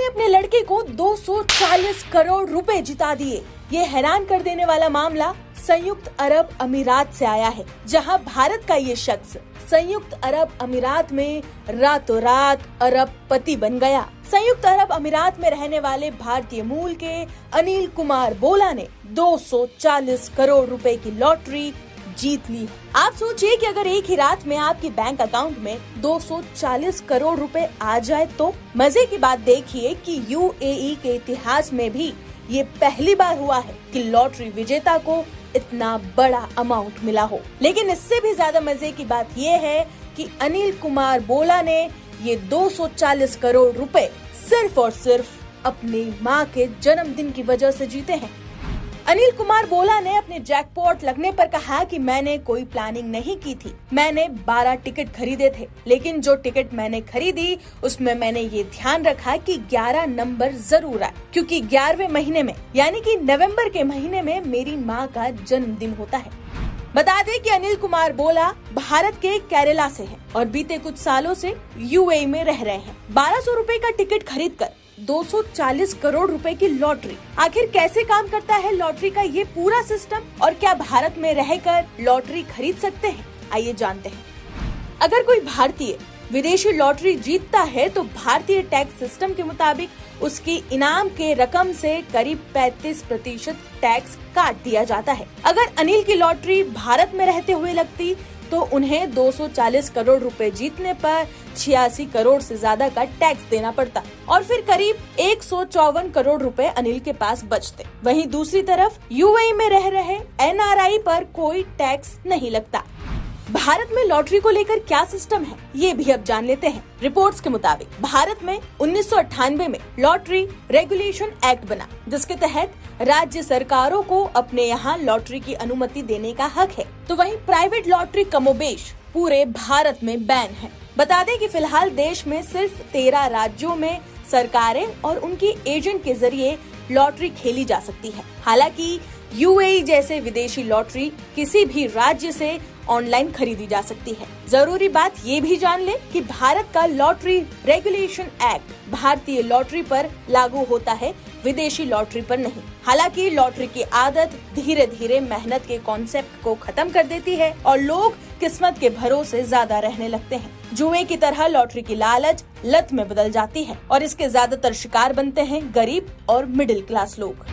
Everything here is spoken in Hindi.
ने अपने लड़के को 240 करोड़ रुपए जिता दिए। ये हैरान कर देने वाला मामला संयुक्त अरब अमीरात से आया है, जहां भारत का ये शख्स संयुक्त अरब अमीरात में रातों रात अरबपति बन गया। संयुक्त अरब अमीरात में रहने वाले भारतीय मूल के अनिल कुमार बोला ने 240 करोड़ रुपए की लॉटरी जीत ली। आप सोचिए कि अगर एक ही रात में आपके बैंक अकाउंट में 240 करोड़ रुपए आ जाए तो। मजे की बात देखिए कि यूएई के इतिहास में भी ये पहली बार हुआ है कि लॉटरी विजेता को इतना बड़ा अमाउंट मिला हो। लेकिन इससे भी ज्यादा मजे की बात ये है कि अनिल कुमार बोला ने ये 240 करोड़ रुपए सिर्फ और सिर्फ अपनी माँ के जन्मदिन की वजह से जीते हैं। अनिल कुमार बोला ने अपने जैकपॉट लगने पर कहा कि मैंने कोई प्लानिंग नहीं की थी। मैंने 12 टिकट खरीदे थे, लेकिन जो टिकट मैंने खरीदी उसमें मैंने ये ध्यान रखा कि 11 नंबर जरूर आए, क्योंकि 11वें महीने में यानी कि नवंबर के महीने में मेरी माँ का जन्मदिन होता है। बता दें कि अनिल कुमार बोला भारत के केरला से है और बीते कुछ सालों से यूएई में रह रहे हैं। 1200 रुपए का टिकट खरीदकर 240 करोड़ रुपए की लॉटरी। आखिर कैसे काम करता है लॉटरी का ये पूरा सिस्टम, और क्या भारत में रहकर लॉटरी खरीद सकते हैं? आइए जानते हैं। अगर कोई भारतीय विदेशी लॉटरी जीतता है तो भारतीय टैक्स सिस्टम के मुताबिक उसकी इनाम के रकम से करीब 35% टैक्स काट दिया जाता है। अगर अनिल की लॉटरी भारत में रहते हुए लगती तो उन्हें 240 करोड़ रुपए जीतने पर 86 करोड़ से ज्यादा का टैक्स देना पड़ता और फिर करीब 154 करोड़ रुपए अनिल के पास बचते। वहीं दूसरी तरफ यूएई में रह रहे एनआरआई पर कोई टैक्स नहीं लगता। भारत में लॉटरी को लेकर क्या सिस्टम है ये भी अब जान लेते हैं। रिपोर्ट्स के मुताबिक भारत में 1998 में लॉटरी रेगुलेशन एक्ट बना, जिसके तहत राज्य सरकारों को अपने यहाँ लॉटरी की अनुमति देने का हक है। तो वहीं प्राइवेट लॉटरी कमोबेश पूरे भारत में बैन है। बता दें कि फिलहाल देश में सिर्फ 13 राज्यों में सरकारें और उनकी एजेंट के जरिए लॉटरी खेली जा सकती है। हालांकि यूएई जैसे विदेशी लॉटरी किसी भी राज्य से ऑनलाइन खरीदी जा सकती है। जरूरी बात ये भी जान ले कि भारत का लॉटरी रेगुलेशन एक्ट भारतीय लॉटरी पर लागू होता है, विदेशी लॉटरी पर नहीं। हालांकि लॉटरी की आदत धीरे धीरे मेहनत के कॉन्सेप्ट को खत्म कर देती है और लोग किस्मत के भरोसे ज्यादा रहने लगते हैं। जुए की तरह लॉटरी की लालच लत में बदल जाती है और इसके ज्यादातर शिकार बनते हैं गरीब और मिडिल क्लास लोग।